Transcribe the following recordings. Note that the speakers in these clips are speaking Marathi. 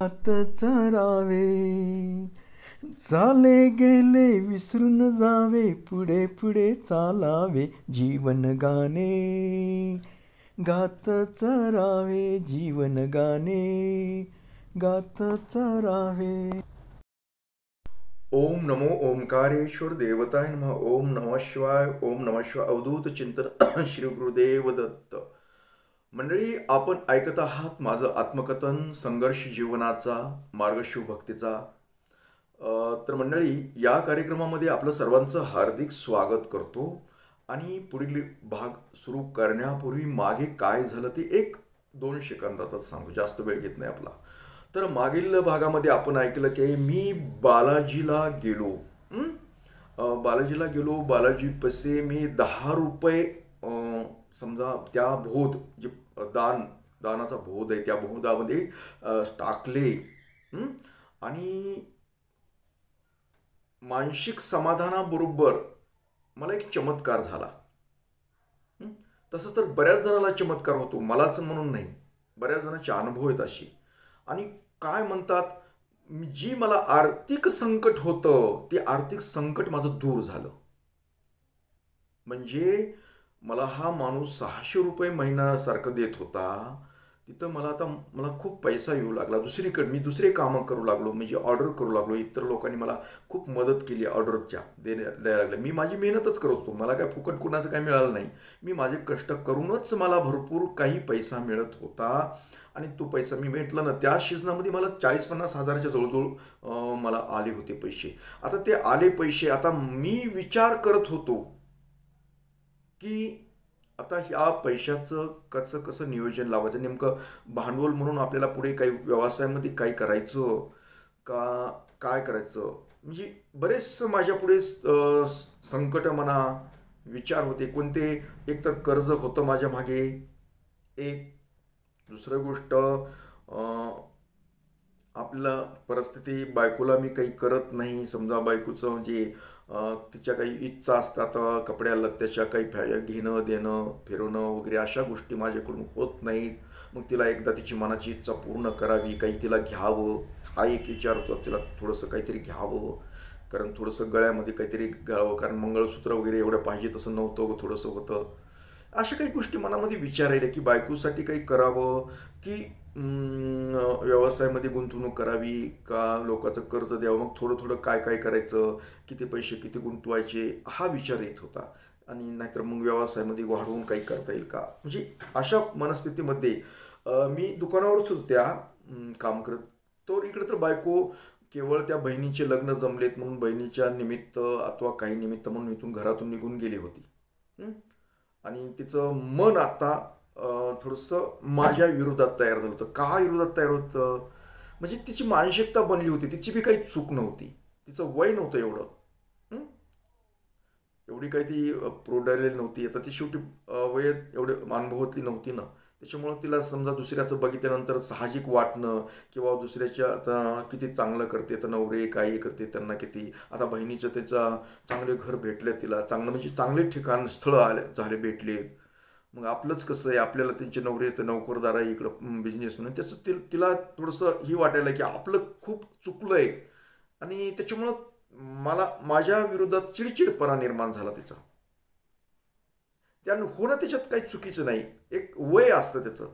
आत चरावे, चाले गेले विसरून जावे, पुढे पुढे चालावे, जीवन गाणे गात चरावे, जीवन गाणे गात चरावे. ओम नमो ओंकारेश्वर देवताय नमः. ओम नमः शिवाय. ओम नमः शिवाय. अवधूत चिंतन श्री गुरुदेव दत्त. मंडळी, आपण ऐकत आहात माझं आत्मकथन संघर्ष जीवनाचा मार्ग शिवभक्तीचा. तर मंडळी, या कार्यक्रमामध्ये आपलं सर्वांचं हार्दिक स्वागत करतो. आणि पुढील भाग सुरू करण्यापूर्वी मागे काय झालं ते एक दोन सेकंदातच सांगू, जास्त वेळ घेत नाही आपला. तर मागील भागामध्ये आपण ऐकलं की मी बालाजीला गेलो. बालाजीला गेलो. बालाजी पसे मी 10 रुपये समजा त्या भोद जे दानाचा भोद आहे त्या भोदामध्ये टाकले. आणि मानसिक समाधानाबरोबर मला एक चमत्कार झाला. तसंच तर बऱ्याच जणाला चमत्कार होतो, मलाच म्हणून नाही, बऱ्याच जणांचे अनुभव आहेत अशी. आणि काय म्हणतात, जी मला आर्थिक संकट होतं ते आर्थिक संकट माझं दूर झालं. म्हणजे मला हा माणूस 600 रुपये महिन्यासारखं देत होता, तिथं मला खूप पैसा येऊ लागला. दुसरीकडे मी दुसरे कामं करू लागलो, म्हणजे ऑर्डर करू लागलो. इतर लोकांनी मला खूप मदत केली ऑर्डरच्या द्यायला लागल्या. मी माझी मेहनतच करत होतो, मला काय फुकट कुणाचं काही मिळालं नाही. मी माझे कष्ट करूनच मला भरपूर काही पैसा मिळत होता. आणि तो पैसा मी म्हटलं ना, त्या सीझनामध्ये मला 40-50 हजाराच्या जवळजवळ मला आले होते पैसे. आता ते आले पैसे, आता मी विचार करत होतो की आता ह्या पैशाचं कसं कसं नियोजन लावायचं, नेमकं भांडवल म्हणून आपल्याला पुढे काही व्यवसायामध्ये काही करायचं का, काय करायचं. म्हणजे बरेच माझ्या पुढे संकट म्हणा, विचार होते. कोणते, एक तर कर्ज होतं माझ्या मागे, एक दुसरं गोष्ट आपलं परिस्थिती, बायकोला मी काही करत नाही. समजा बायकोचं म्हणजे तिच्या काही इच्छा असतात, कपड्या लत्याच्या काही घेणं देणं फिरवणं वगैरे, अशा गोष्टी माझ्याकडून होत नाहीत. मग तिला एकदा तिची मनाची इच्छा पूर्ण करावी, काही तिला घ्यावं, हा एक विचार होता. तिला थोडंसं काहीतरी घ्यावं, कारण थोडंसं गळ्यामध्ये काहीतरी घ्यावं, कारण मंगळसूत्र वगैरे एवढं पाहिजे तसं नव्हतं, थोडंसं होतं. अशा काही गोष्टी मनामध्ये विचार राहिले की बायकोसाठी काही करावं, की व्यवसायामध्ये गुंतवणूक करावी, का लोकांचं कर्ज द्यावं, मग थोडं थोडं काय काय करायचं, किती पैसे किती गुंतवायचे, हा विचार येत होता. आणि नाहीतर मग व्यवसायामध्ये वाढवून काही करता येईल का, म्हणजे अशा मनस्थितीमध्ये मी दुकानावरच होतो त्या काम करत. तो इकडे तर बायको केवळ त्या बहिणीचे लग्न जमलेत म्हणून बहिणीच्या निमित्त अथवा काही निमित्त म्हणून इथून घरातून निघून गेली होती. आणि तिचं मन आता थोडंसं माझ्या विरोधात तयार झालं होतं. का विरोधात तयार होतं, म्हणजे तिची मानसिकता बनली होती. तिची बी काही चूक नव्हती, तिचं वय नव्हतं एवढं. हं? एवढी काही ती प्रोडालेली नव्हती. आता ती शेवटी वयात एवढे अनुभवतली नव्हती ना, त्याच्यामुळं तिला समजा दुसऱ्याचं बघितल्यानंतर साहजिक वाटणं, किंवा दुसऱ्याच्या आता किती चांगलं करते तर नवरे काही करते त्यांना किती. आता बहिणीचं त्याचा चांगले घर भेटले तिला, चांगलं म्हणजे चांगले ठिकाण स्थळं आले झाले भेटले. मग आपलंच कसं आहे, आपल्याला त्यांचे नवरे तर नोकरदार आहे इकडं बिझनेस म्हणून, त्याचं तिला थोडंसं ही वाटायला की आपलं खूप चुकलंय. आणि त्याच्यामुळं मला माझ्या विरोधात चिडचिडपणा निर्माण झाला तिचा. त्यानं होणं त्याच्यात काही चुकीचं नाही, एक वय असतं त्याचं,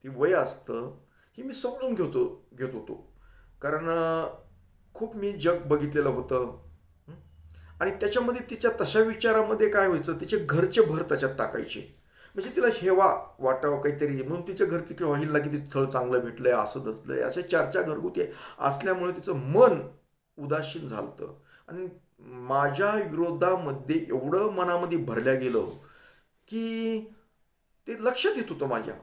ती वय असतं, हे मी समजून घेत होतो. कारण खूप मी जग बघितलेलं होतं. आणि त्याच्यामध्ये तिच्या तशा विचारामध्ये काय व्हायचं, तिचे घरचे भर त्याच्यात टाकायचे, म्हणजे तिला हेवा वाटावं काहीतरी म्हणून. तिच्या घरचे किंवा हिला किती स्थळ चांगलं भेटलंय, असं दसलंय, अशा चर्चा घरगुती असल्यामुळे तिचं मन उदासीन झालं. आणि माझ्या विरोधामध्ये एवढं मनामध्ये भरल्या गेलं की ते लक्षात येत होतं माझ्या.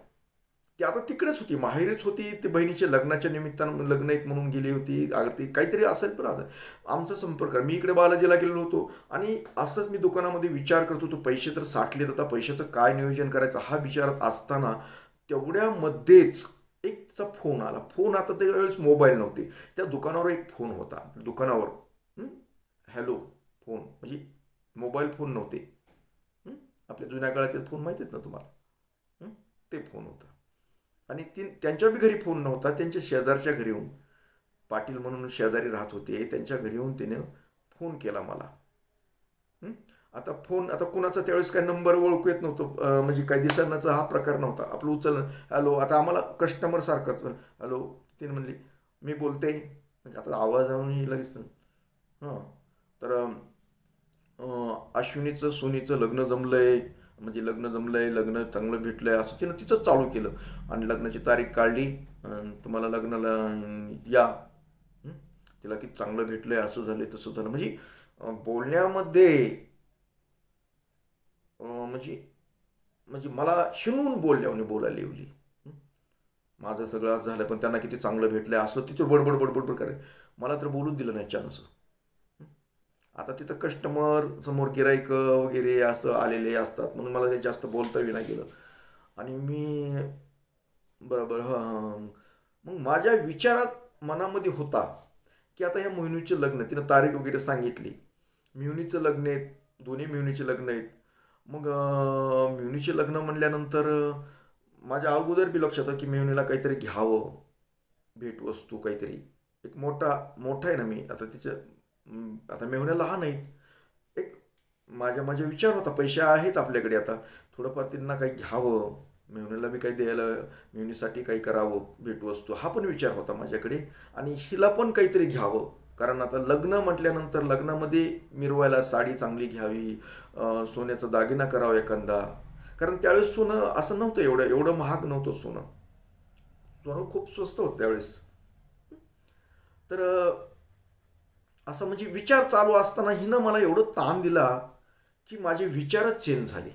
ती आता तिकडेच होती, माहेरीच होती. ती बहिणीच्या लग्नाच्या निमित्तानं लग्न एक म्हणून गेली होती. अगदी ती काहीतरी असेल, पण आता आमचा संपर्क, मी इकडे बालाजीला गेलेलो होतो. आणि असंच मी दुकानामध्ये विचार करत होतो, पैसे तर साठलेत, आता पैशाचं काय नियोजन करायचं हा विचारात असताना तेवढ्यामध्येच एक तिचा फोन आला. फोन, आता त्यावेळेस मोबाईल नव्हते, त्या दुकानावर एक फोन होता दुकानावर. हॅलो फोन म्हणजे मोबाईल फोन नव्हते. आपल्या जुन्या काळातील फोन माहिती आहेत ना तुम्हाला. ते फोन होता. आणि त्यांच्या बी घरी फोन नव्हता. त्यांच्या शेजारच्या घरी येऊन, पाटील म्हणून शेजारी राहत होते, त्यांच्या घरी येऊन त्याने फोन केला मला. हं? आता फोन, आता कुणाचा त्यावेळेस काय नंबर ओळखू येत नव्हतं, म्हणजे काही दिसण्याचा हा प्रकार नव्हता. आपलं उचल, हॅलो, आता आम्हाला कस्टमर सारखंच, हॅलो. तिने म्हणली, मी बोलते, म्हणजे आता आवाज येऊन लगेच. हां. तर अश्विनीचं सोनीचं लग्न जमलंय, म्हणजे लग्न जमलंय, लग्न चांगलं भेटलंय, असं तिनं तिचंच चालू केलं. आणि लग्नाची तारीख काढली, तुम्हाला लग्नाला या. हं? तिला किती चांगलं भेटलंय, असं झालं तसं झालं, म्हणजे बोलण्यामध्ये म्हणजे म्हणजे मला शिनून बोलल्याने बोलायला येवली. हं? माझं सगळं असं झालं, पण त्यांना किती चांगलं भेटलंय, असं तिथं बडबड बडबड बडबड करे. मला तर बोलूच दिलं नाही चान्स. आता तिथं कस्टमर समोर, गिराईक वगैरे असं आलेले असतात, म्हणून मला काही जास्त बोलताही नाही गेलं. आणि मी, बरोबर, हां हां. मग माझ्या विचारात मनामध्ये होता की आता ह्या मोहिनीचे लग्न, तिनं तारीख वगैरे सांगितली, मिहुनीचं लग्न आहेत, दोन्ही मिहुनीचे लग्न आहेत. मग मिहुनीचे लग्न म्हणल्यानंतर माझ्या अगोदर बी लक्षात आलं की मिहुनीला काहीतरी घ्यावं, भेटवस्तू काहीतरी. एक मोठा मोठा आहे ना मी, आता तिचं आता मेहुण्या लहान आहे. एक माझ्या विचार होता, पैसे आहेत आपल्याकडे, आता थोडंफार त्यांना काही घ्यावं, मेहुण्याला बी काही द्यायला, मेहुणीसाठी काही करावं भेटवस्तू, हा पण विचार होता माझ्याकडे. आणि हिला पण काहीतरी घ्यावं, कारण आता लग्न म्हटल्यानंतर लग्नामध्ये मिरवायला साडी चांगली घ्यावी, सोन्याचा दागिना करावा एखादा. कारण त्यावेळेस सोनं असं नव्हतं, एवढं एवढं महाग नव्हतं सोनं. सोनं खूप स्वस्त होतं त्यावेळेस. तर असं म्हणजे विचार चालू असताना हिनं मला एवढं ताण दिला की माझे विचारच चेंज झाले.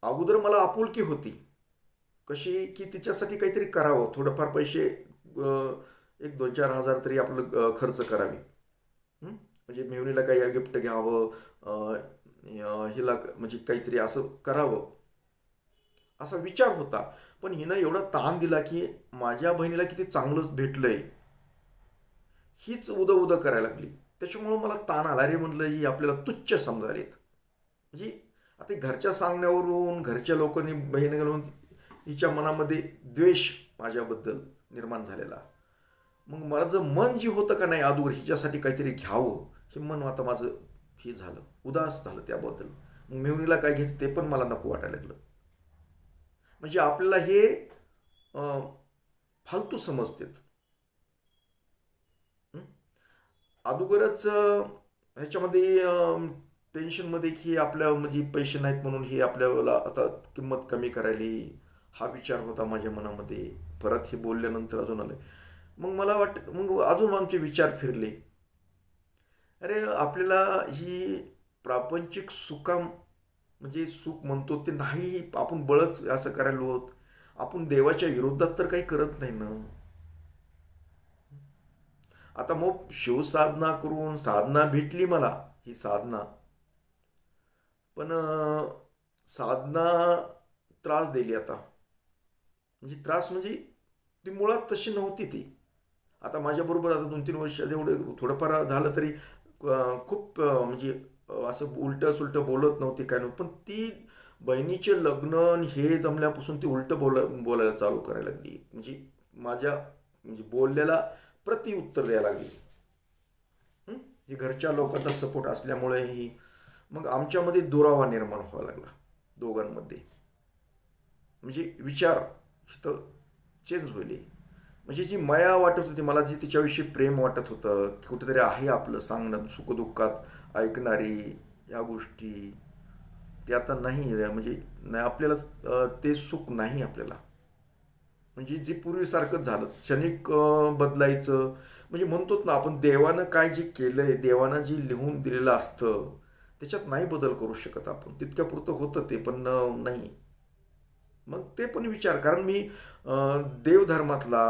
अगोदर मला आपुलकी होती कशी, की तिच्यासाठी काहीतरी करावं, थोडंफार पैसे, एक 2-4 हजार तरी आपलं खर्च करावी. म्हणजे मेहुणीला काही गिफ्ट घ्यावं, हिला म्हणजे काहीतरी असं करावं, असा विचार होता. पण हिनं एवढा ताण दिला की माझ्या बहिणीला किती चांगलंच भेटलंय, हीच उदं उदं करायला लागली. त्याच्यामुळं मला ताण आला. रे म्हणलं, ही आपल्याला तुच्छ समजालेत. म्हणजे आता घरच्या सांगण्यावरून, घरच्या लोकांनी, बहीण घालून हिच्या मनामध्ये द्वेष माझ्याबद्दल निर्माण झालेला. मग माझं मन जे होतं का नाही अदूर हिच्यासाठी काहीतरी घ्यावं, हे मन आता माझं हे झालं, उदास झालं त्याबद्दल. मग मेहुणीला काय घ्यायचं ते पण मला नको वाटायला लागलं. म्हणजे आपल्याला हे फालतू समजतात. अगोदरच ह्याच्यामध्ये टेन्शनमध्ये की आपल्या म्हणजे पैसे नाहीत म्हणून हे आपल्याला आता किंमत कमी करायली, हा विचार होता माझ्या मनामध्ये. परत हे बोलल्यानंतर अजून आलं. मग मला वाटतं, मग अजून आमचे विचार फिरले. अरे आपल्याला ही प्रापंचिक सुखा, म्हणजे सुख म्हणतो ते नाही, आपण बळच असं करायला होत. आपण देवाच्या विरोधात तर काही करत नाही ना. आता मग शिवसाधना करून साधना भेटली मला, ही साधना. पण साधना त्रास दिली आता. म्हणजे त्रास म्हणजे ती मुळात तशी नव्हती ती. आता माझ्याबरोबर आता 2-3 वर्ष एवढं थोडंफार झालं तरी खूप म्हणजे असं उलटं सुलटं बोलत नव्हती, काय नव्हतं. पण ती बहिणीचे लग्न आणि हे जमल्यापासून ती उलटं बोलायला चालू करायला लागली. म्हणजे माझ्या म्हणजे बोलल्याला प्रतिउत्तर द्यायला लागली. ही घरच्या लोकांचा सपोर्ट असल्यामुळे ही, मग आमच्यामध्ये दुरावा निर्माण व्हायला लागला दोघांमध्ये. म्हणजे विचार तर चेंज होईल. म्हणजे जी माया वाटत होती मला, जी तिच्याविषयी प्रेम वाटत होतं, कुठेतरी आहे आपलं सांगणं, सुखदुःखात ऐकणारी, या गोष्टी ते आता नाही. म्हणजे नाही आपल्याला ते सुख नाही आपल्याला. म्हणजे जे पूर्वीसारखंच झालं, क्षणिक बदलायचं. म्हणजे म्हणतोच ना आपण, देवानं काय जे केलंय, देवानं जे लिहून दिलेलं असतं त्याच्यात नाही बदल करू शकत आपण. तितक्यापुरतं होतं ते, पण नाही. मग ते पण विचार, कारण मी देवधर्मातला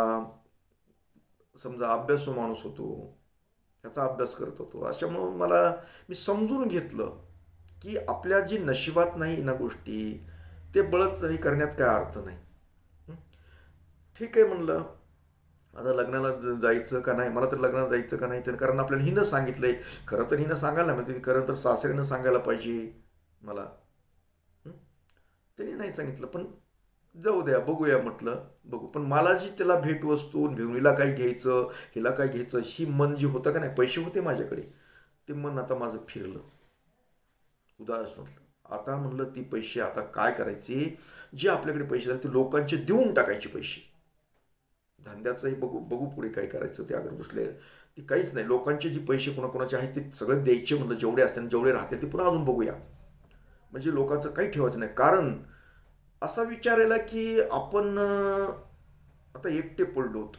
समजा अभ्यासू माणूस होतो, त्याचा अभ्यास करत होतो. अशामुळं मी समजून घेतलं की आपल्या जी नशिबात नाही ना गोष्टी, ते बळच हे करण्यात काय अर्थ नाही. ठीक आहे म्हणलं, आता लग्नाला जायचं का नाही, मला तर लग्नाला जायचं का नाही, तर कारण आपल्याला हिनं सांगितलंय. खरं तर हिनं सांगायला म्हणजे, खरं तर सासऱ्यानं सांगायला पाहिजे मला. त्यांनी नाही सांगितलं, पण जाऊ द्या बघूया म्हटलं बघू. पण मला जी त्याला भेटवस्तू घेऊन हिला काय घ्यायचं, हिला काय घ्यायचं, ही मन जी होतं का नाही, पैसे होते माझ्याकडे, ते मन आता माझं फिरलं, उदास म्हटलं. आता म्हणलं ती पैसे आता काय करायचे, जे आपल्याकडे पैसे झाले ते लोकांचे देऊन टाकायचे पैसे. धंद्याचंही बघू बघू पुढे काय करायचं ते, अगर दुसरे ती काहीच नाही, लोकांचे जे पैसे कोणाकोणाचे आहेत ते सगळे द्यायचे म्हणलं, जेवढे असतील जेवढे राहतील ते पुन्हा अजून बघूया. म्हणजे लोकांचं काही ठेवायचं नाही. कारण असा विचार आला की आपण आता एकटे पडलोत.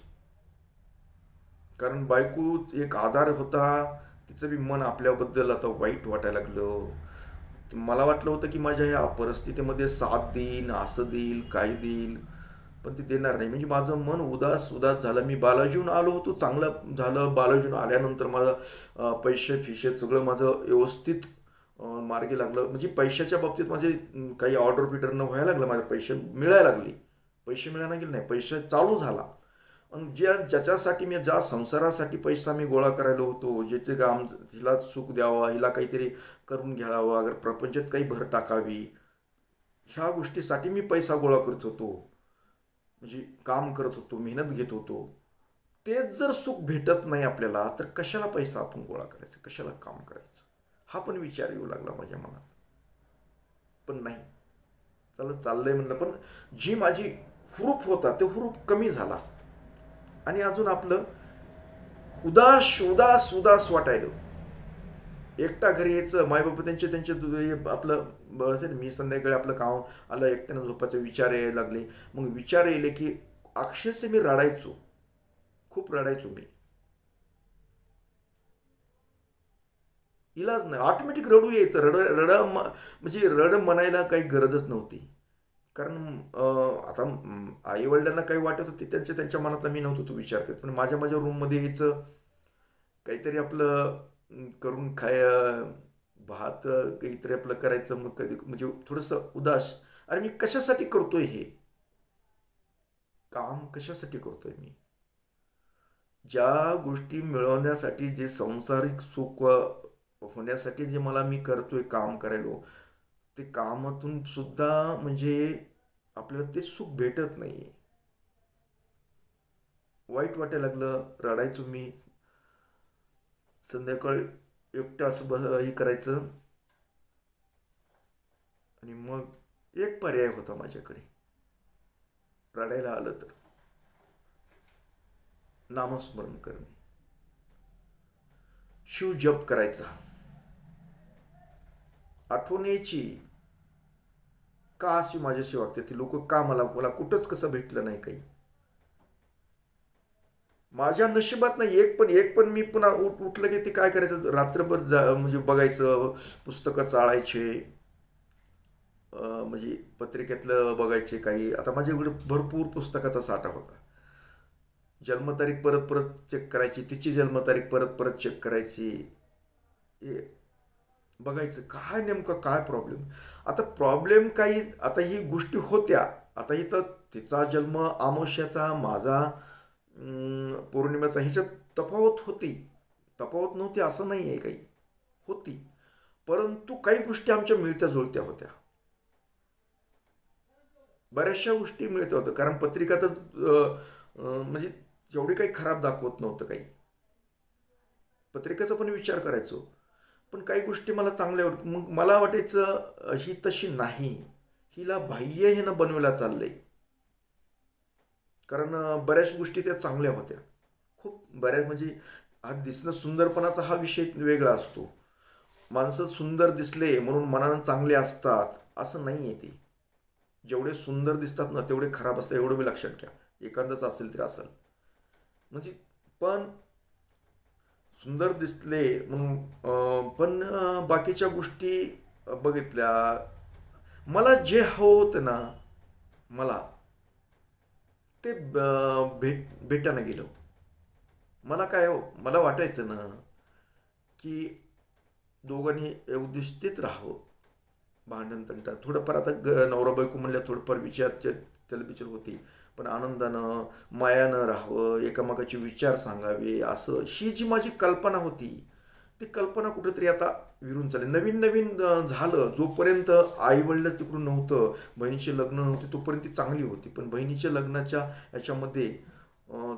कारण बायको एक आधार होता, तिचं बी मन आपल्याबद्दल आता वाईट वाटायला लागलं. मला वाटलं होतं की माझ्या ह्या परिस्थितीमध्ये साथ देईल, असं देईल, काय देईल, पण ते देणार नाही. म्हणजे माझं मन उदास उदास झालं. मी बालाजीहून आलो होतो, चांगलं झालं. बालाजीहून आल्यानंतर माझं पैसे फिशे सगळं माझं व्यवस्थित मार्गी लागलं. म्हणजे पैशाच्या बाबतीत माझे काही ऑर्डर फिटर न व्हायला लागलं, माझे पैसे मिळायला लागले. पैसे मिळायला गेले नाही, पैसे चालू झाला. आणि ज्याच्यासाठी मी, ज्या संसारासाठी पैसा मी गोळा करायला होतो, ज्याचे काम हिला सुख द्यावा, हिला काहीतरी करून घ्यावं, अगर प्रपंचात काही भर टाकावी, ह्या गोष्टीसाठी मी पैसा गोळा करत होतो, म्हणजे काम करत होतो, मेहनत घेत होतो. तेच जर सुख भेटत नाही आपल्याला, तर कशाला पैसा आपण गोळा करायचा, कशाला काम करायचं, हा पण विचार येऊ लागला माझ्या मनात. पण नाही, चला चाललंय म्हणलं. पण जी माझी हुरूप होता ते हुरूप कमी झाला. आणि अजून आपलं उदास उदास उदास वाटायलं. एकटा घरी यायचं, मायबाप त्यांचे त्यांचे आपलं बस, मी संध्याकाळी आपलं काम आलं, एकट्यानं झोपायचे विचार यायला लागले. मग विचार येले की अक्षरशः मी रडायचो, खूप रडायचो मी. इलाज नाही, ऑटोमॅटिक रडू यायचं. म्हणजे रड म्हणायला काही गरजच नव्हती. कारण आता आई वडिलांना काही वाटत होते त्यांच्या त्यांच्या मनातला, मी नव्हतो तो विचार करत. पण माझ्या माझ्या रूममध्ये यायचं, काहीतरी आपलं करून भात काहीतरी आपलं करायचं. मग कधी म्हणजे थोडंसं उदास, अरे मी कशासाठी करतोय हे काम, कशासाठी करतोय मी, ज्या गोष्टी मिळवण्यासाठी, जे सांसारिक सुख होण्यासाठी जे मला मी करतोय काम करायलो, ते कामातून सुद्धा म्हणजे आपल्याला ते सुख भेटत नाही. वाईट वाटायला लागलं, रडायचो मी. संध्याकाळी एकटं असं हे करायचं. आणि मग एक पर्याय होता माझ्याकडे, रडायला आलं तर नामस्मरण करणे, शिव जप करायचा. आठवण यायची का अशी माझ्याशी वागते ती लोक, का मला मला कुठंच कसं भेटलं नाही काही, माझ्या नशिबात नाही एक पण मी पुन्हा उठलं की ते काय करायचं, रात्रभर म्हणजे बघायचं, पुस्तकं चाळायचे, म्हणजे पत्रिकेतलं बघायचे काही. आता माझ्याकडे भरपूर पुस्तकाचा साठा होता. जन्मतारीख परत परत चेक करायची, तिची जन्मतारीख परत परत चेक करायची, हे बघायचं काय नेमकं काय प्रॉब्लेम. आता प्रॉब्लेम काही, आता ही गोष्टी होत्या. आता इथं तिचा जन्म अमावस्याचा, माझा पौर्णिमेचा, ह्याच्यात तफावत होती. तफावत नव्हती असं नाही आहे, काही होती. परंतु काही गोष्टी आमच्या मिळत्या जुळत्या होत्या, बऱ्याचशा गोष्टी मिळत्या होत्या. कारण पत्रिका तर म्हणजे जेवढी काही खराब दाखवत नव्हतं काही, पत्रिकेचा पण विचार करायचो. पण काही गोष्टी मला चांगल्या मग मला वाटायचं ही तशी नाही, हिला बाह्य हे ना बनवायला चाललंय. कारण बऱ्याच गोष्टी त्या चांगल्या होत्या, खूप बऱ्याच. म्हणजे हा दिसणं, सुंदरपणाचा हा विषय वेगळा असतो. माणसं सुंदर दिसले म्हणून मनानं चांगले असतात असं नाही आहे. ते जेवढे सुंदर दिसतात ना तेवढे खराब असतात, एवढं मी लक्षात घ्या. एखादंच असेल तरी असेल, म्हणजे पण सुंदर दिसले म्हणून पण बाकीच्या गोष्टी बघितल्या. मला जे हवं होतं ना, मला ते भेटायला गेलं. मला काय मला वाटायचं ना की दोघांनी व्यवस्थित राहावं, भांडण तंटा थोडंफार. आता नवरा बायको म्हणल्या थोडंफार विचार चलबिचल होती, पण आनंदानं मायानं राहावं, एकामेकाचे विचार सांगावे, असं ही जी माझी कल्पना होती ती कल्पना कुठेतरी आता विरून चालली. नवीन नवीन झालं, जोपर्यंत आई वडील तिकडून नव्हतं, बहिणीचे लग्न नव्हते, तोपर्यंत ती चांगली होती. पण बहिणीच्या लग्नाच्या याच्यामध्ये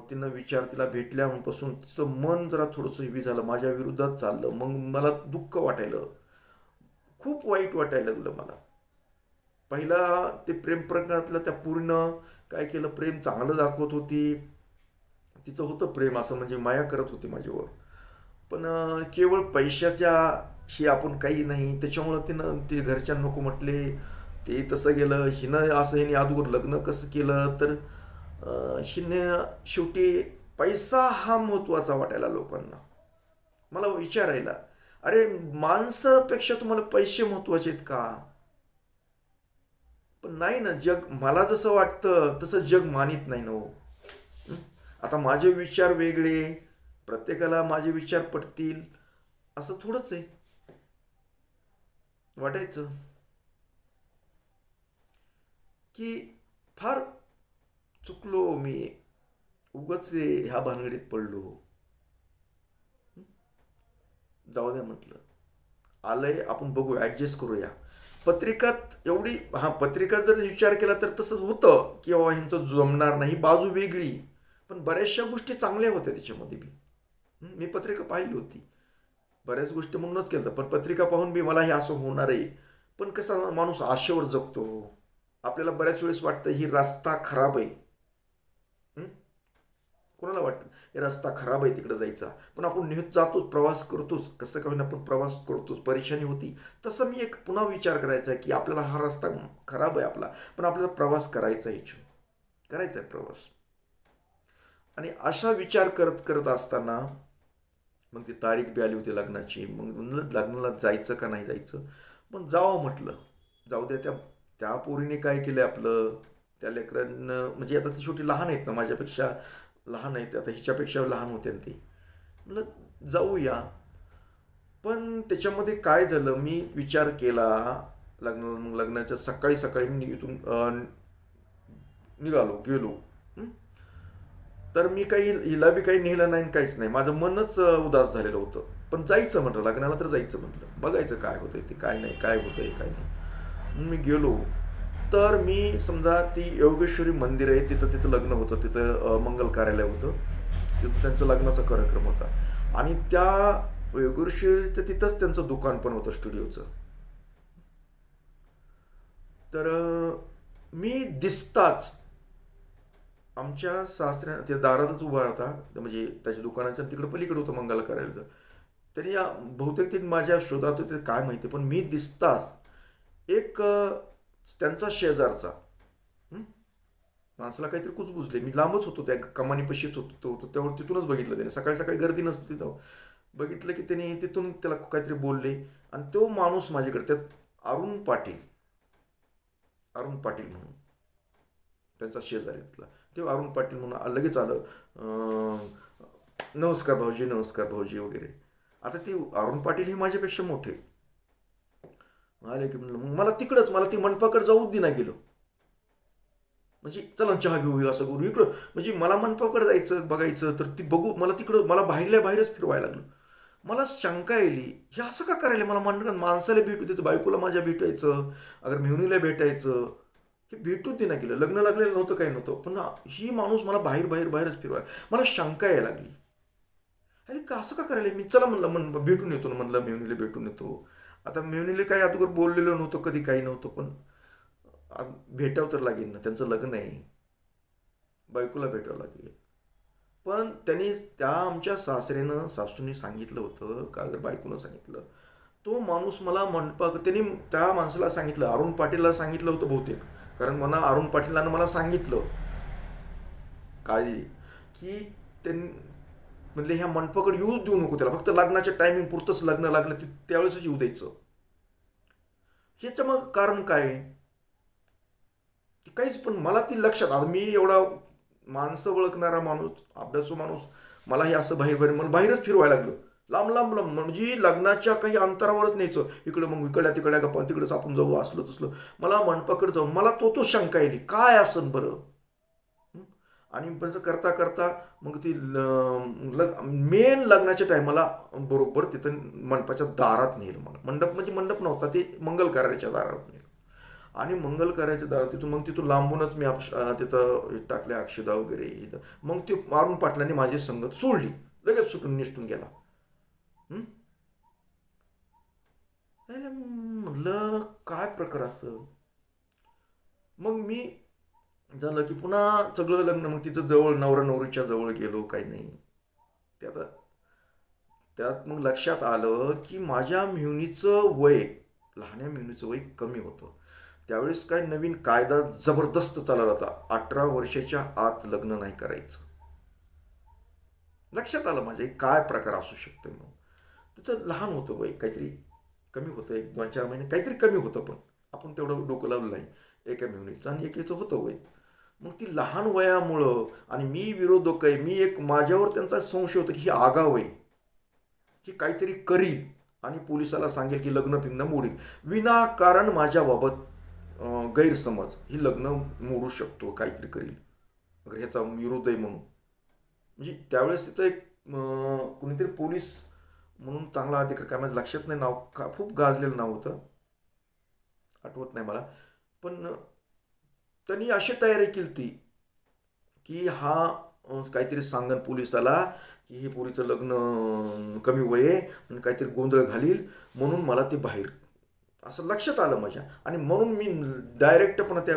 तिनं विचार, तिला भेटल्यापासून तिचं मन जरा थोडंसं हेवी झालं, माझ्या विरोधात चाललं. मग मला दुःख वाटायलं, खूप वाईट वाटायला लागलं मला. पहिला ते प्रेम प्रकरणातलं त्या पूर्ण काय केलं, प्रेम चांगलं दाखवत होती, तिचं होतं प्रेम, असं म्हणजे माया करत होती माझ्यावर. पण केवळ पैशाच्याशी आपण काही नाही, त्याच्यामुळं तिनं ते घरच्या नको म्हटले, ते तसं गेलं. हिनं असं हिने अगोदर लग्न कसं केलं, तर हिनं शेवटी पैसा हा महत्त्वाचा वाटायला लोकांना. मला विचारायला, अरे माणसापेक्षा तुम्हाला पैसे महत्त्वाचे आहेत का? पण नाही ना, जग मला जसं वाटतं तसं जग मानित नाही ना हो. आता माझे विचार वेगळे, प्रत्येकाला माझे विचार पटतील असं थोडंच आहे. वाटायचं की फार चुकलो मी, उगाच ह्या भानगडीत पडलो. जाऊ द्या म्हटलं, आलंय आपण बघू, ॲडजस्ट करूया. पत्रिकात एवढी, हा पत्रिका जर विचार केला तर तसंच होतं की बाबा ह्यांचं जमणार नाही, बाजू वेगळी. पण बऱ्याचशा गोष्टी चांगल्या होत्या त्याच्यामध्ये बी. मी पत्रिका पाहिली होती, बऱ्याच गोष्टी म्हणूनच केलं. पण पत्रिका पाहून बी मला हे असं होणार आहे. पण कसा माणूस आशेवर जगतो. आपल्याला बऱ्याच वेळेस वाटतं ही रस्ता खराब आहे. कोणाला वाटतं हे रस्ता खराब आहे, तिकडे जायचा. पण आपण नेहमी जातोच, प्रवास करतोच, कसं का होईना आपण प्रवास करतोच. परेशानी होती. तसं मी एक पुन्हा विचार करायचा की आपल्याला हा रस्ता खराब आहे आपला, पण आपल्याला प्रवास करायचा आहे, करायचा आहे प्रवास. आणि असा विचार करत करत असताना मग ती तारीख बी आली होती लग्नाची. मग लग्नाला जायचं का नाही जायचं. मग जावं म्हटलं, जाऊ द्या. त्या त्या पोरीने काय केलं आपलं, त्या लेकरांना, म्हणजे आता ती शेवटी लहान आहेत ना, माझ्यापेक्षा लहान आहेत, आता हिच्यापेक्षा लहान होते ती. म्हटलं जाऊया. पण त्याच्यामध्ये काय झालं, मी विचार केला मग लग्नाच्या सकाळी सकाळी मी इथून निघालो, गेलो. तर मी काही हिला बी काही नेलं नाही, काहीच नाही. माझं मनच उदास झालेलं होतं. पण जायचं म्हटलं, लग्नाला तर जायचं म्हटलं, बघायचं काय होतंय ते, काय नाही, काय होतंय काय नाही. मी गेलो. तर मी समजा ती योगेश्वरी मंदिर आहे, तिथं लग्न होतं, तिथं मंगल कार्यालय होतं, तिथं त्यांचं लग्नाचा कार्यक्रम होता. आणि त्या योगेश्वरीचं तिथंच त्यांचं दुकान पण होतं, स्टुडिओचं. तर मी दिसताच आमच्या सासऱ्या त्या दारातच उभा होता, म्हणजे त्याच्या दुकानाच्या तिकडं पलीकडे होतं मंगल कार्यालयाचं. तरी बहुतेक ते माझ्या शोधात होते, काय माहिती. पण मी दिसताच एक त्यांचा शेजारचा माणसाला काहीतरी कुजबुजले. मी लांबच होतो, त्या कमानीपाशीच होतो, त्यावर तिथूनच बघितलं त्याने. सकाळी सकाळी गर्दी नसते तिथं. बघितलं की त्याने तिथून त्याला काहीतरी बोलले. आणि तो माणूस माझ्याकडे, त्या अरुण पाटील म्हणून त्यांचा शेजारी तिथला, ते अरुण पाटील म्हणून लगेच आलं. नमस्कार भाऊजी, नमस्कार भाऊजी वगैरे. आता ते अरुण पाटील हे माझ्यापेक्षा मोठे आले की म्हणलं, मग मला ती मंडपाकडे जाऊ दे ना गेलो. म्हणजे चला चहा घेऊया, असं करू इकडं. म्हणजे मला मंडपाकडे जायचं, बघायचं, तर ती बघू, मला तिकडं, मला बाहेरच फिरवायला लागलं. मला शंका येईल, हे असं का करायला. मला माणसाला भेटू द्यायचं, बायकोला माझ्या भेटायचं, अगर मेहुणीला भेटायचं, हे भेटूच दे ना केलं. लग्न लागलेलं नव्हतं, काही नव्हतं. पण ही माणूस मला बाहेरच फिरवायला. मला शंका यायला लागली, अरे का असं का करायला. मी चला म्हणलं भेटून येतो ना, म्हणलं मेहुणीला भेटून येतो. आता मेहुणीला काही अगोदर बोललेलं नव्हतं, कधी काही नव्हतं. पण भेटावं तर लागेल ना, त्यांचं लग्न आहे, बायकोला भेटावं लागेल. पण त्या आमच्या सासूने सांगितलं होतं का, अगर बायकोनं सांगितलं, तो माणूस मला त्यांनी त्या माणसाला सांगितलं, अरुण पाटीलला सांगितलं होतं बहुतेक. कारण अरुण पाटीलानं मला सांगितलं काय की त्यांनी म्हणले ह्या मंडपाकडे येऊच देऊ नको त्याला, फक्त लग्नाच्या टायमिंग पुरतंच लग्न लागलं त्यावेळेसच येऊ द्यायचं. ह्याचं मग कारण काय काहीच. पण मला ती लक्षात आलं. मी एवढा माणसं ओळखणारा माणूस, अभ्यासू माणूस, मला हे असं मला बाहेरच फिरवायला लागलं, लांब. म्हणजे लग्नाच्या काही अंतरावरच न्यायचं. इकडं मग तिकडल्या गप्पा, तिकडंच आपण जाऊ, असलं तसलं. मला मंडपाकडे जाऊन मला तो शंका येईल, काय असं बरं. आणि पण करता करता मग ती मेन लग्नाच्या टायमाला बरोबर तिथं मंडपाच्या दारात नेलं मला. मंडप म्हणजे मंडप नव्हता, ते मंगल कार्याच्या दारात नेलं. आणि मंगल कार्याच्या दारात तिथून लांबूनच मी तिथं टाकल्या अक्षदा वगैरे इथं. मग ते अरुण पाटलांनी माझी संगत सोडली, लगेच सुटून निसटून गेला. म्हणलं काय प्रकार असं. मग मी झालं की पुन्हा सगळं लग्न, मग तिचं जवळ नवरा नवरीच्या जवळ गेलो, काही नाही. त्यात त्यात मग लक्षात आलं की माझ्या मेहुणीचं वय, लहान्या मेहुणीचं वय कमी होतं. त्यावेळेस काय नवीन कायदा जबरदस्त चालला होता, 18 वर्षाच्या आत लग्न नाही करायचं. लक्षात आलं माझ्या काय प्रकार असू शकतो. मग तिचं लहान होतं वय, काहीतरी कमी होतं, 1-2-4 महिने काहीतरी कमी होतं. पण आपण तेवढं डोकं लावलं नाही, एका मेहुणीचं आणि एकीचं होतं वय. मग ती लहान वयामुळं, आणि मी विरोधक आहे, मी एक, माझ्यावर त्यांचा संशय होता की ही आगाव आहे, ही काहीतरी करील आणि पोलिसाला सांगेल की लग्न पिंगण मोडील. विनाकारण माझ्याबाबत गैरसमज, ही लग्न मोडू शकतो, काहीतरी करील, अगर ह्याचा विरोध आहे म्हणून. म्हणजे त्यावेळेस तिथं एक कोणीतरी पोलीस म्हणून चांगला अधिकारी, काय माझ्या लक्षात नाही नाव, खूप गाजलेलं नाव होतं, आठवत नाही मला. पण त्यांनी अशी तयारी केली ती की हा काहीतरी सांगन पोलिसाला की हे पोरीचं लग्न कमी वय आहे आणि काहीतरी गोंधळ घालील, म्हणून मला ते बाहेर, असं लक्षात आलं माझ्या. आणि म्हणून मी डायरेक्ट पण त्या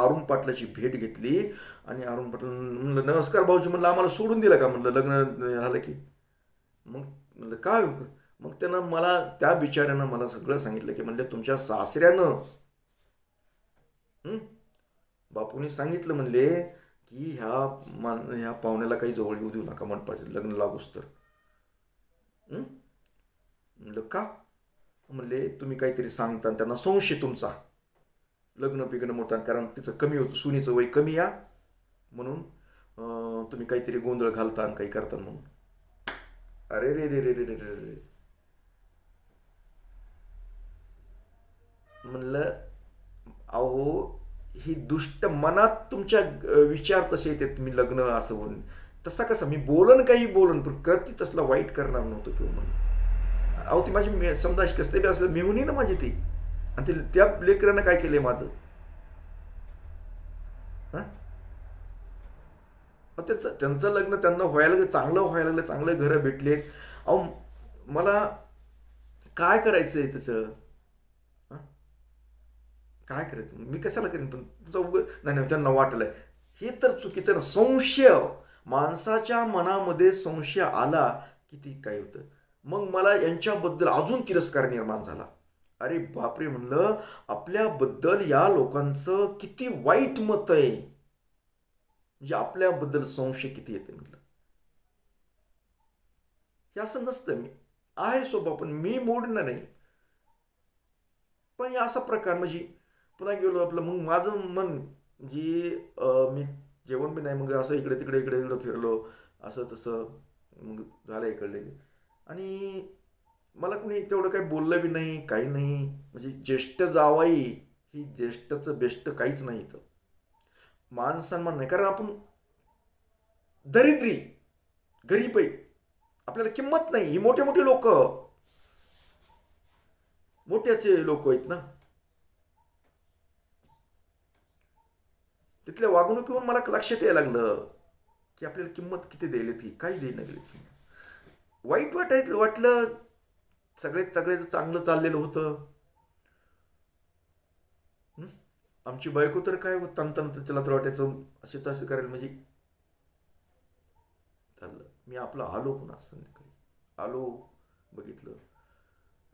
अरुण पाटलाची भेट घेतली. आणि अरुण पाटील म्हणलं, नमस्कार भाऊजी, म्हणलं आम्हाला सोडून दिलं का, म्हणलं लग्न झालं की. मग म्हणलं काय. मग त्यानं मला, त्या बिचाऱ्यानं मला सगळं सांगितलं की म्हणलं तुमच्या सासऱ्यानं बापूंनी सांगितलं म्हणले की ह्या पाहुण्याला काही जवळ येऊ देऊ नका मंडपाचे लग्न लागूच तर. म्हणलं का. म्हणले तुम्ही काहीतरी सांगता, त्यांना संशय तुमचा, लग्न पिगणं मोठा, कारण तिचं कमी होतं, सुनीचं वय कमी या, म्हणून तुम्ही काहीतरी गोंधळ घालता आणि काही करता म्हणून. अरे रे रे रे रे रे रे. म्हणलं अहो, ही दुष्ट मनात तुमच्या विचार तसे येतात, मी लग्न असं म्हणून. तसा कसा मी बोलन, काही बोलन, पण कृती तसला वाईट करणार नव्हतं किंवा म्हणून. अहो ती माझी समजा कसं बी असलं मेहुणी ना माझी ती, आणि ते त्या लेकरानं काय केलंय माझं. त्यांचं लग्न त्यांना व्हायला लागलं, चांगलं व्हायला लागलं, चांगले घरं भेटलेत. अहो मला काय करायचंय त्याचं, काय करायचं, मी कशाला करेन. पण तुझं नाही, त्यांना वाटलंय हे तर चुकीचं ना. संशय, माणसाच्या मनामध्ये संशय आला की ती काय होतं. मग मला यांच्याबद्दल अजून तिरस्कार निर्माण झाला. अरे बापरे, म्हणलं आपल्याबद्दल या लोकांचं किती वाईट मत आहे, म्हणजे आपल्याबद्दल संशय किती येते. म्हटलं हे असं नसतं, मी आहे स्वभाव पण मी मोडणार नाही. पण असा प्रकार म्हणजे पुन्हा गेलो आपलं, मग माझं मन म्हणजे मी जेवण बी नाही, मग असं इकडे तिकडे इकडे इकडे फिरलो, असं तसं, मग झालं इकडले. आणि मला कुणी तेवढं काही बोललं बी नाही, काही नाही. म्हणजे ज्येष्ठ जावाई ही ज्येष्ठचं बेस्ट काहीच नाही इथं. मान सन्मान नाही, कारण आपण दरिद्री गरीब आहे, आपल्याला किंमत नाही. ही मोठे मोठे लोक, मोठ्याचे लोक आहेत ना, तिथल्या वागणुकीवरून मला लक्षात यायला लागलं की आपल्याला किंमत किती द्यायला, ती काही देणं गेली. वाईट वाटलं. सगळेच चांगलं चाललेलं होतं. आमची बायको तर काय तंतन, त्याला तर वाटायचं असेच असं करायला, म्हणजे चाललं. मी आपलं आलो, पुन्हा संध्याकाळी आलो, बघितलं,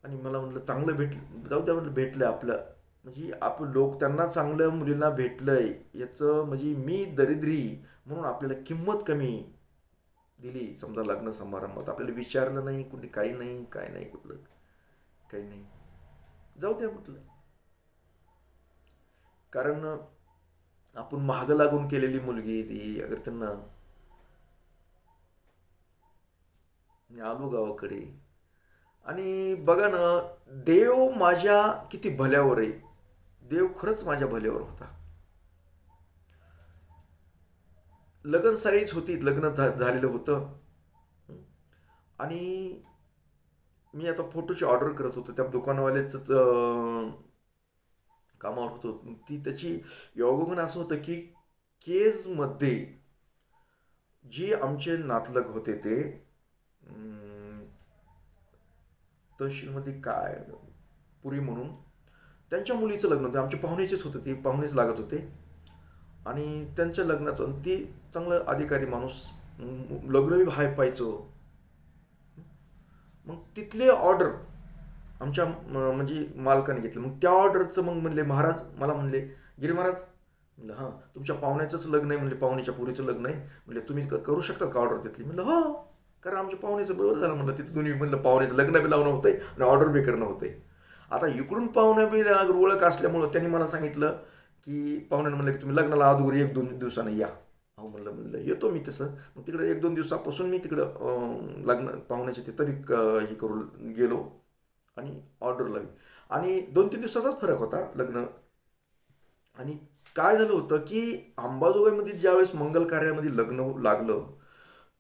आणि मला म्हटलं चांगलं भेटलं, जाऊ द्या म्हटलं, भेटलं आपलं, म्हणजे आपण लोक त्यांना चांगलं मुलींना भेटलंय याचं, म्हणजे मी दरिद्री म्हणून आपल्याला किंमत कमी दिली. समजा लग्न समारंभात आपल्याला विचारलं नाही कुणी, काही नाही, काय नाही, कुठलं काही नाही, जाऊ द्या म्हटलं. कारण आपण महाग लागून केलेली मुलगी ती, अगर त्यांना. आलो गावाकडे, आणि बघा ना, देव माझ्या किती भल्यावर आहे. देव खरंच माझ्या भल्यावर होता. लगनसारीच होती, लग्न झालेलं होतं. आणि मी आता फोटोची ऑर्डर करत होतो त्या दुकानवाल्याच कामावर होतो. ती त्याची योगायोगानं असं होतं की केजमध्ये जे आमचे नातलग होते ते तहसीलमध्ये काय पुरी म्हणून त्यांच्या मुलीचं लग्न होतं. आमच्या पाहुण्याचेच होतं, ते पाहुणेच लागत होते. आणि त्यांच्या लग्नाचं ते चांगलं अधिकारी माणूस, लग्न बी हाय पाहायचं. मग तिथले ऑर्डर आमच्या म्हणजे मालकाने घेतलं. मग त्या ऑर्डरचं मग म्हणले महाराज, मला म्हणले गिरी महाराज, म्हणलं हां तुमच्या पाहुण्याचंच लग्न आहे, म्हणले पाहुण्याच्या पुरीचं लग्न आहे, म्हणले तुम्ही करू शकता का ऑर्डर तिथली? म्हणलं हो, कारण आमच्या पाहुण्याचं बरोबर झालं. म्हणलं तिथं दोन्ही म्हणलं पाहुण्याचं लग्न बी लावणं होतंय आणि ऑर्डर बी करणं होतंय. आता इकडून पाहुण्या बी ओळख असल्यामुळं त्यांनी मला सांगितलं की पाहुण्यानं म्हणलं की तुम्ही लग्नाला अगोदर 1-2 दिवसानं या. अहो म्हणलं म्हणलं येतो मी तसं. मग तिकडे 1-2 दिवसापासून मी तिकडं लग्न पाहुण्याचे तिथं बी हे करू गेलो आणि ऑर्डर लावली. आणि 2-3 दिवसाचाच फरक होता लग्न. आणि काय झालं होतं की अंबाजोगाईमध्ये ज्यावेळेस मंगल कार्यामध्ये लग्न लागलं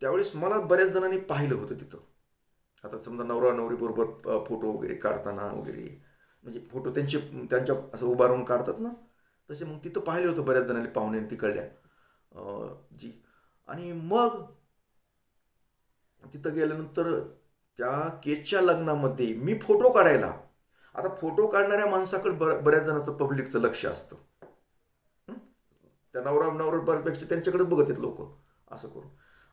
त्यावेळेस मला बऱ्याच जणांनी पाहिलं होतं तिथं. आता समजा नवरा नवरी बरोबर फोटो वगैरे काढताना वगैरे, म्हणजे फोटो त्यांच्या असं उभारून काढतात ना, तसे मग तिथं पाहिले होतं बऱ्याच जणांनी पाहुणे तिकडल्या जी. आणि मग तिथं गेल्यानंतर त्या केकच्या लग्नामध्ये मी फोटो काढायला, आता फोटो काढणाऱ्या माणसाकडे बऱ्याच जणांचं पब्लिकचं लक्ष असतं. त्या नवरा बऱ्यापेक्षा त्यांच्याकडे बघत आहेत लोक असं करून.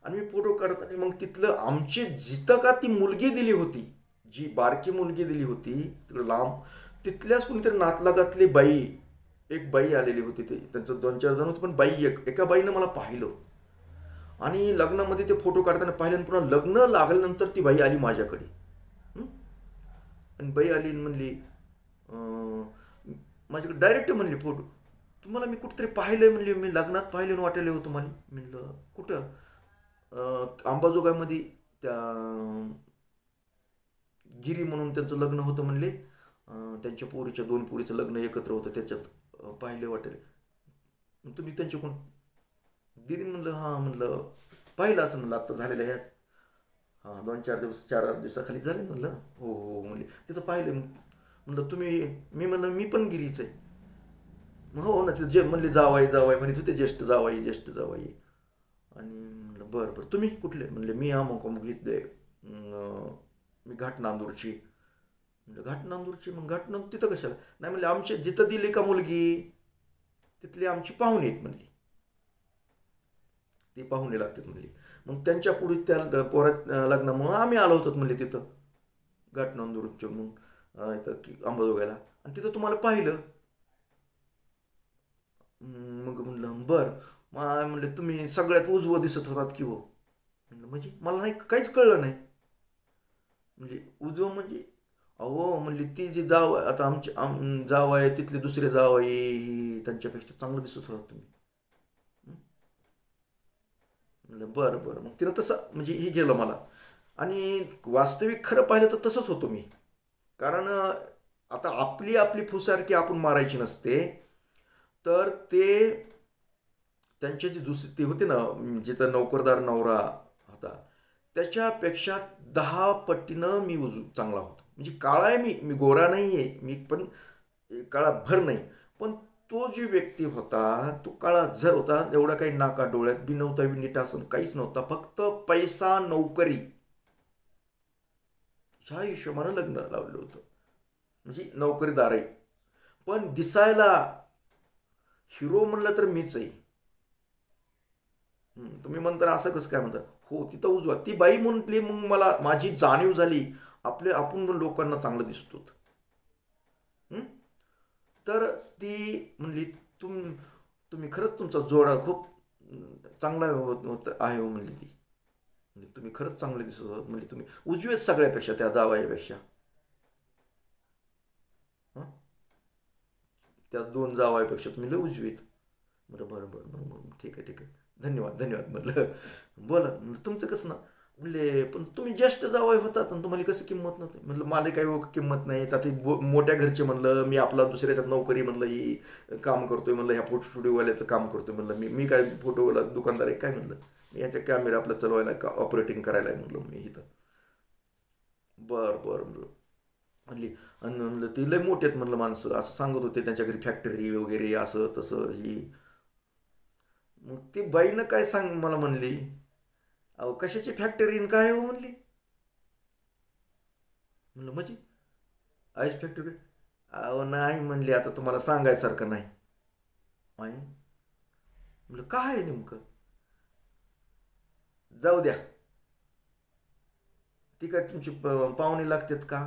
आणि मी फोटो काढत आणि मग तिथलं आमची जिथं का ती मुलगी दिली होती, जी बारकी मुलगी दिली होती तिकडं लांब, तिथल्याच कोणीतरी नातलगातली बाई, एक बाई आलेली होती. ते त्यांचं 2-4 जण होते, पण बाई एका बाईनं मला पाहिलं आणि लग्नामध्ये ते फोटो काढताना पाहिलं. आणि पुन्हा लग्न लागल्यानंतर ती बाई आली माझ्याकडे. आणि बाई आली म्हणली माझ्याकडे डायरेक्ट म्हणली फोटो तुम्हाला मी कुठेतरी पाहिलंय, म्हणले मी लग्नात पाहिलं वाटायला होतं मला. म्हणलं कुठं? अंबाजोगाईमध्ये त्या गिरी म्हणून त्यांचं लग्न होतं म्हणले. त्यांच्या पोरीच्या 2 पोरीचं लग्न एकत्र होतं, त्याच्यात पाहिले वाटेल. तुम्ही त्यांचे कोण? गिरी म्हणलं हां. म्हणलं पाहिलं असं म्हणलं आत्ता झालेलं ह्यात. हां 4 दिवसाखाली झाले. म्हणलं हो हो म्हणले तिथं पाहिलं. म्हणलं तुम्ही? मी म्हणलं मी पण गिरीच आहे. हो ना, ते जे म्हणले जावाई जावाई म्हणत होते, ज्येष्ठ जावाई ज्येष्ठ जावाई. आणि म्हणलं बरं बरं तुम्ही कुठले? म्हणले मी अमुक अमुक इथले, मी घाटनांदूरची. म्हणलं घाटनांदूरची? मग घाटनांदूर तिथं कशाला? नाही म्हणले आमच्या जिथं दिली का मुलगी तिथली आमची पाहुणे आहेत म्हणली, ते पाहुणे लागतात म्हणली. मग त्यांच्या पुढे त्या पोरात लग्नामुळं आम्ही आलो होतो म्हणले तिथं घाटनांदूरच्या म्हणून इथं अंबाजोगाईला. आणि तिथं तुम्हाला पाहिलं. मग म्हणलं बरं. मग म्हणले तुम्ही सगळ्यात उजवं दिसत होतात की हो? म्हणलं म्हणजे मला नाही काहीच कळलं नाही. म्हणजे उजवं म्हणजे? अहो म्हणली ती जी जाव आता आमची जाव आहे तिथले दुसरे जाव आहे त्यांच्यापेक्षा चांगलं दिसत होतात तुम्ही. म्हणलं बरं बरं. मग तिनं तसं म्हणजे हे केलं मला. आणि वास्तविक खरं पाहिलं तर तसंच होतो मी. कारण आता आपली आपली फुसारकी आपण मारायची नसते. तर ते त्यांचे जे दुसरे ते होते ना, जिथं नोकरदार नवरा होता त्याच्यापेक्षा 10 पटीनं मी चांगला होतो. म्हणजे काळा आहे मी गोरा नाही आहे मी, पण काळा भर नाही. पण तो जी व्यक्ती होता तो काळा झर होता. एवढा काही नाका डोळ्यात बी नव्हता, बी नीट असं काहीच नव्हता. फक्त पैसा नोकरी ह्या हिशोबानं लग्न लावलं होतं. म्हणजे नोकरीदार आहे, पण दिसायला हिरो म्हणलं तर मीच आहे. तुम्ही म्हणता असं कसं काय म्हणता? हो तिथं उजवा ती बाई म्हटली. मग मला माझी जाणीव झाली आपण लोकांना चांगलं दिसतो. तर ती म्हणली तुम्ही खरंच तुमचा जोडा खूप चांगला आहे हो म्हणली ती. म्हणजे तुम्ही खरंच चांगले दिसत होत म्हणजे तुम्ही उजवेच सगळ्यापेक्षा त्या जावयापेक्षा. त्या 2 जावयापेक्षा तुम्ही लय उजवीत. बरं बरं बरं बरं बरं ठीक आहे ठीक आहे धन्यवाद धन्यवाद. म्हटलं बोला. तुमचं कसं ना? म्हणले पण तुम्ही ज्येष्ठ जावई होतात आणि तुम्हाला कसं किंमत नव्हती. म्हणलं मला काही किंमत नाही. आता मोठ्या घरचे म्हणलं, मी आपला दुसऱ्याच्यात नोकरी म्हणलं ही काम करतोय म्हणलं, ह्या फोटो स्टुडिओवाल्याचं काम करतोय म्हणलं, मी काय फोटोवाला दुकानदार आहे काय म्हणलं, मी याच्या कॅमेरा आपला चलवायला का ऑपरेटिंग करायला आहे म्हणलं मी इथं. बरं बरं म्हणलं. म्हणली आणि म्हणलं ती लय मोठे आहेत म्हणलं माणसं, असं सांगत होते त्यांच्या घरी फॅक्टरी वगैरे असं तसं ही. मग ती बाईनं काय सांग मला म्हणली, अहो कशाची फॅक्टरी काय हो म्हणली. म्हणलं म्हणजे आईस फॅक्टरी. अहो नाही म्हणली, आता तुम्हाला सांगायसारखं नाही. आई म्हणलं काय आहे नेमकं. जाऊ द्या, ती काय तुमची पाहुणे लागतात का.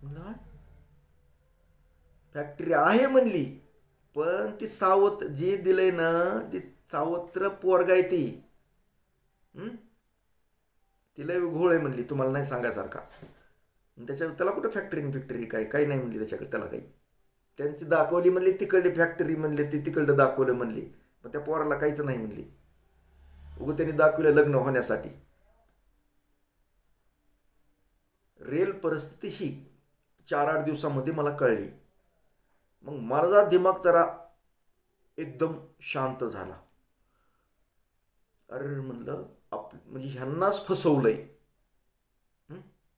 म्हणलं फॅक्टरी आहे म्हणली, पण ती सावत्र जी दिलंय ना, ती सावत्र पोरगा आहे ती. तिला घोळ आहे म्हणली, तुम्हाला नाही सांगायसारखा. त्याला कुठं फॅक्टरी काय काही नाही म्हणली त्याच्याकडे, त्याला काही त्यांची दाखवली म्हणली तिकडली फॅक्टरी म्हणली, ती तिकडलं दाखवलं म्हणली, पण त्या पोराला काहीच नाही म्हणली. उगं त्यांनी दाखवलं लग्न होण्यासाठी. रेल परिस्थिती ही 4-8 दिवसामध्ये मला कळली. मग माझा दिमाग जरा एकदम शांत झाला. अरे म्हणलं म्हणजे ह्यांनाच फसवलंय.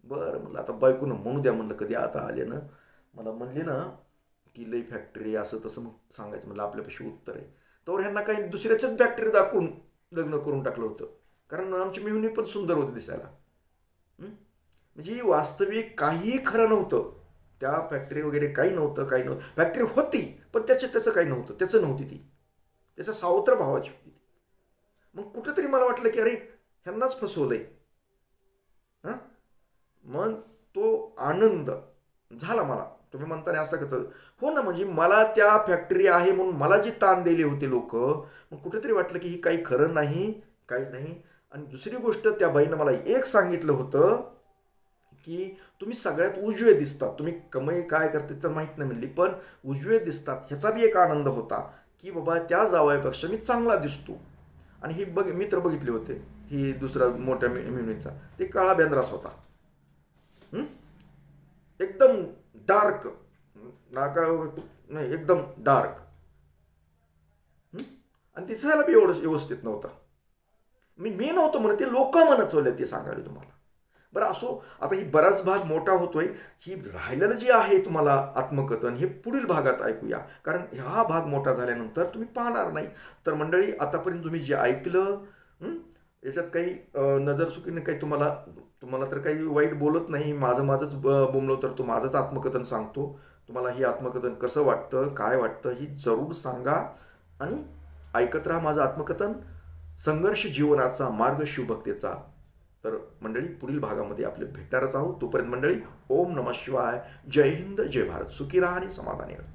बरं म्हणलं आता बायकोनं म्हणू द्या म्हणलं, कधी आता आले ना मला म्हणले ना की लई फॅक्टरी असं तसं, मग सांगायचं म्हणलं आपल्यापाशी उत्तर आहे. तर ह्यांना काही दुसऱ्याच्याच फॅक्टरी दाखवून लग्न करून टाकलं होतं, कारण आमची मेहुणी पण सुंदर होती दिसायला. म्हणजे वास्तविक काहीही खरं नव्हतं, त्या फॅक्टरी वगैरे काही नव्हतं. फॅक्टरी होती पण त्याचं काही नव्हतं, त्याचं नव्हती ती, त्याच्या सावत्र भावाची होती ती. मग कुठंतरी मला वाटलं की अरे ह्यांनाच फसवलंय. हां, मग तो आनंद झाला मला. तुम्ही म्हणताना असं कसं हो ना, म्हणजे मला त्या फॅक्टरी आहे म्हणून मला जी ताण दिली होती लोक, मग कुठेतरी वाटलं की ही काही खरं नाही, काही नाही. आणि दुसरी गोष्ट, त्या बाईनं मला एक सांगितलं होतं की तुम्ही सगळ्यात उजवे दिसतात, तुम्ही कमाई काय करते तर माहीत नाही म्हणली, पण उजवे दिसतात ह्याचा बी एक आनंद होता की बाबा त्या जावयापेक्षा मी चांगला दिसतो. आणि ही मित्र बघितले होते, ही दुसरा मोठ्या मेहुणीचा, ते काळा बेंद्राच होता. एकदम डार्क, नाका नाही, एकदम डार्क. आणि दिसायला बी एवढं व्यवस्थित नव्हता. मी नव्हतं म्हणत, ते लोक म्हणत होते, ते सांगायला तुम्हाला. बरं असो, आता ही बराच भाग मोठा होतोय. ही राहिलेलं जे आहे तुम्हाला आत्मकथन, हे पुढील भागात ऐकूया, कारण हा भाग मोठा झाल्यानंतर तुम्ही पाहणार नाही. तर मंडळी, आतापर्यंत तुम्ही जे ऐकलं, याच्यात काही नजरचुकीने काही तुम्हाला तर काही वाईट बोलत नाही, माझंच बोललो तर तो माझंच आत्मकथन सांगतो. तुम्हाला ही आत्मकथन कसं वाटतं, काय वाटतं, ही जरूर सांगा. आणि ऐकत राहा माझं आत्मकथन, संघर्ष जीवनाचा मार्ग शिवभक्तीचा. तर मंडळी, पुढील भागामध्ये आपले भेटणारच आहोत. तोपर्यंत मंडळी, ओम नमः शिवाय, जय हिंद, जय भारत, सुखी राहा आणि समाधानी राहा.